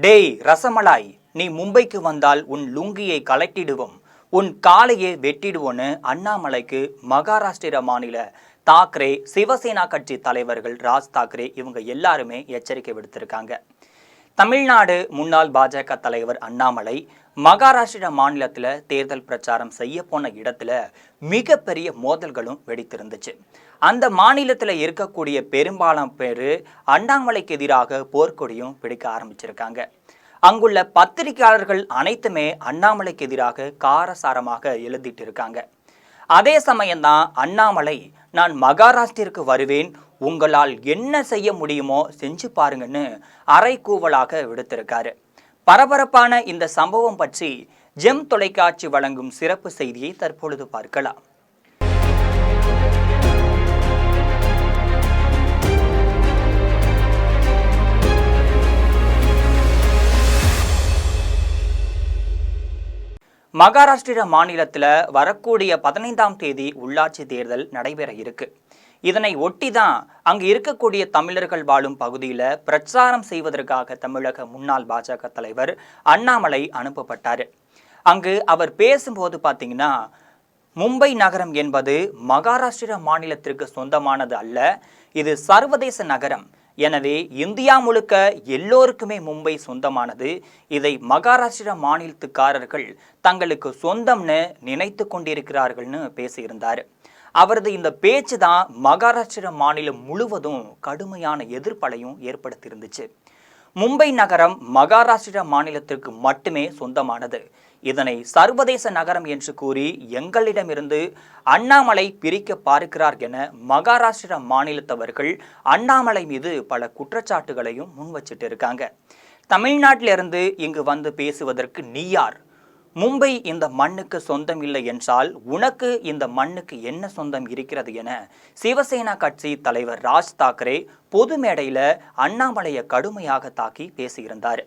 டேய் ரசமலாய், நீ மும்பைக்கு வந்தால் உன் லுங்கியை கலட்டிடுவோம், உன் காலையே வெட்டிடுவோன்னு அண்ணாமலைக்கு மகாராஷ்டிர மாநில தாக்கரே, சிவசேனா கட்சி தலைவர்கள் ராஜ் தாக்கரே இவங்க எல்லாருமே எச்சரிக்கை விடுத்திருக்காங்க. தமிழ்நாடு முன்னாள் பாஜக தலைவர் அண்ணாமலை மகாராஷ்டிர மாநிலத்தில் தேர்தல் பிரச்சாரம் செய்ய போன இடத்துல மிகப்பெரிய மோதல்களும் வெடித்திருந்துச்சு. அந்த மாநிலத்தில் இருக்கக்கூடிய பெரும்பாலான பேர் அண்ணாமலைக்கு எதிராக போர்க்கொடியும் பிடிக்க ஆரம்பிச்சிருக்காங்க. அங்குள்ள பத்திரிகையாளர்கள் அனைத்துமே அண்ணாமலைக்கு எதிராக காரசாரமாக எழுதிட்டு இருக்காங்க. அதே சமயம்தான் அண்ணாமலை, நான் மகாராஷ்டிற்கு வருவேன், உங்களால் என்ன செய்ய முடியுமோ செஞ்சு பாருங்கன்னு அரைக்கூவலாக விடுத்திருக்காரு. பரபரப்பான இந்த சம்பவம் பற்றி ஜெம் தொலைக்காட்சி வழங்கும் சிறப்பு செய்தியை தற்பொழுது பார்க்கலாம். மகாராஷ்டிர மாநிலத்தில் வரக்கூடிய 15ஆம் தேதி உள்ளாட்சி தேர்தல் நடைபெற இருக்கு. இதனை ஒட்டி தான் அங்கு இருக்கக்கூடிய தமிழர்கள் வாழும் பகுதியில் பிரச்சாரம் செய்வதற்காக தமிழக முன்னாள் பாஜக தலைவர் அண்ணாமலை அனுப்பப்பட்டார். அங்கு அவர் பேசும்போது பார்த்தீங்கன்னா, மும்பை நகரம் என்பது மகாராஷ்டிர மாநிலத்திற்கு சொந்தமானது அல்ல, இது சர்வதேச நகரம். எனவே இந்தியா முழுக்க எல்லோருக்குமே மும்பை சொந்தமானது. இதை மகாராஷ்டிர மாநிலத்துக்காரர்கள் தங்களுக்கு சொந்தம்னு நினைத்து கொண்டிருக்கிறார்கள்னு பேசியிருந்தார். அவரது இந்த பேச்சு தான் மகாராஷ்டிர மாநிலம் முழுவதும் கடுமையான எதிர்ப்பலையும் ஏற்படுத்தியிருந்துச்சு. மும்பை நகரம் மகாராஷ்டிர மாநிலத்திற்கு மட்டுமே சொந்தமானது. இதனை சர்வதேச நகரம் என்று கூறி எங்களிடமிருந்து அண்ணாமலை பிரிக்க பார்க்கிறார் என மகாராஷ்டிர மாநிலத்தவர்கள் அண்ணாமலை மீது பல குற்றச்சாட்டுகளையும் முன்வச்சிட்டு இருக்காங்க. தமிழ்நாட்டிலிருந்து இங்கு வந்து பேசுவதற்கு நீ யார்? மும்பை இந்த மண்ணுக்கு சொந்தம் இல்லை என்றால் உனக்கு இந்த மண்ணுக்கு என்ன சொந்தம் இருக்கிறது என சிவசேனா கட்சி தலைவர் ராஜ் தாக்கரே பொது மேடையில் அண்ணாமலையை கடுமையாக தாக்கி பேசியிருந்தார்.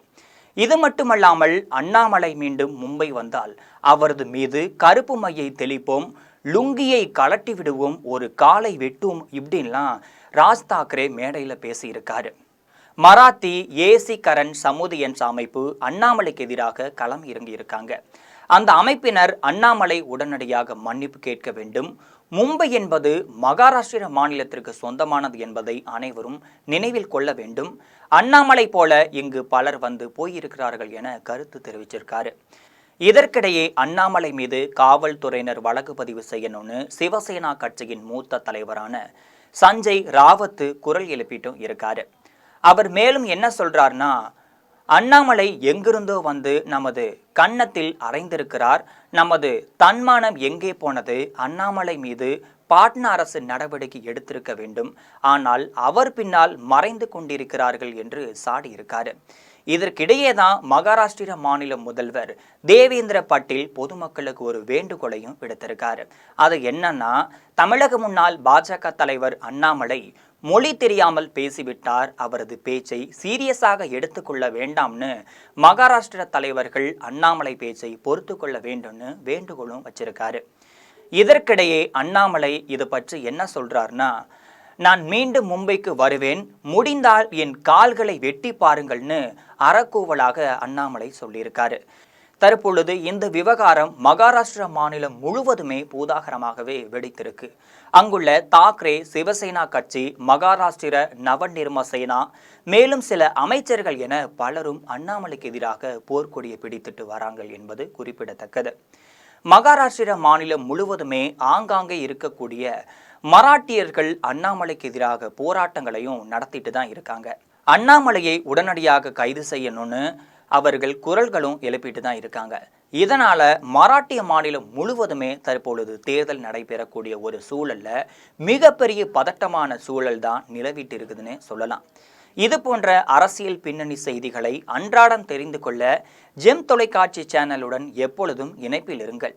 இது மட்டுமல்லாமல் அண்ணாமலை மீண்டும் மும்பை வந்தால் அவரது மீது கருப்பு மையை தெளிப்போம், லுங்கியை கலட்டி விடுவோம், ஒரு காலை வெட்டுவோம், இப்படின்லாம் ராஜ் தாக்கரே மேடையில் பேசியிருக்காரு. மராத்தி ஏசி கரண் சமுதி என்ற அமைப்பு அண்ணாமலைக்கு எதிராக களம் இறங்கியிருக்காங்க. அந்த அமைப்பினர் அண்ணாமலை உடனடியாக மன்னிப்பு கேட்க வேண்டும், மும்பை என்பது மகாராஷ்டிர மாநிலத்திற்கு சொந்தமானது என்பதை அனைவரும் நினைவில் கொள்ள வேண்டும், அண்ணாமலை போல இங்கு பலர் வந்து போயிருக்கிறார்கள் என கருத்து தெரிவிச்சிருக்காரு. இதற்கிடையே அண்ணாமலை மீது காவல்துறையினர் வழக்கு பதிவு செய்யணும்னு சிவசேனா கட்சியின் மூத்த தலைவரான சஞ்சய் ராவத் குரல் எழுப்பிட்டும் இருக்காரு. அவர் மேலும் என்ன சொல்றார்னா, அண்ணாமலை எங்கிருந்தோ வந்து நமது கன்னத்தில் அறைந்திருக்கிறார், நமது தன்மானம் எங்கே போனது? அண்ணாமலை மீது பாட்னா அரசு நடவடிக்கை எடுத்திருக்க வேண்டும், ஆனால் அவர் பின்னால் மறைந்து கொண்டிருக்கிறார்கள் என்று சாடியிருக்காரு. இதற்கிடையே தான் மகாராஷ்டிர மாநில முதல்வர் தேவேந்திர பட்டேல் பொதுமக்களுக்கு ஒரு வேண்டுகோளையும் விடுத்திருக்காரு. அது என்னன்னா, தமிழக முன்னாள் பாஜக தலைவர் அண்ணாமலை மொழி தெரியாமல் பேசிவிட்டார், அவரது பேச்சை சீரியஸாக எடுத்துக்கொள்ள வேண்டாம்னு மகாராஷ்டிர தலைவர்கள் அண்ணாமலை பேச்சை பொறுத்து கொள்ள வேண்டும்னு வேண்டுகோளும் வச்சிருக்காரு. இதற்கிடையே அண்ணாமலை இது பற்றி என்ன சொல்றார்னா, நான் மீண்டும் மும்பைக்கு வருவேன், முடிந்தால் என் கால்களை வெட்டி பாருங்கள்னு அறக்கூவலாக அண்ணாமலை சொல்லியிருக்காரு. தற்பொழுது இந்த விவகாரம் மகாராஷ்டிர மாநிலம் முழுவதுமே பூதாகரமாகவே வெடித்திருக்கு. அங்குள்ள தாக்கரே, சிவசேனா கட்சி, மகாராஷ்டிர நவநிர்ம சேனா, மேலும் சில அமைச்சர்கள் என பலரும் அண்ணாமலைக்கு எதிராக போர்க்கொடியை பிடித்துட்டு வராங்க என்பது குறிப்பிடத்தக்கது. மகாராஷ்டிர மாநிலம் முழுவதுமே ஆங்காங்கே இருக்கக்கூடிய மராட்டியர்கள் அண்ணாமலைக்கு எதிராக போராட்டங்களையும் நடத்திட்டு தான் இருக்காங்க. அண்ணாமலையை உடனடியாக கைது செய்யணும்னு அவர்கள் குரல்களும் எழுப்பிட்டு தான் இருக்காங்க. இதனால மராட்டிய மாநிலம் முழுவதுமே தற்பொழுது தேர்தல் நடைபெறக்கூடிய ஒரு சூழல்ல மிகப்பெரிய பதட்டமான சூழல் தான் நிலவிட்டு இருக்குதுன்னு சொல்லலாம். இது போன்ற அரசியல் பின்னணி செய்திகளை அன்றாடம் தெரிந்து கொள்ள ஜெம் தொலைக்காட்சி சேனலுடன் எப்பொழுதும் இணைப்பில் இருங்கள்.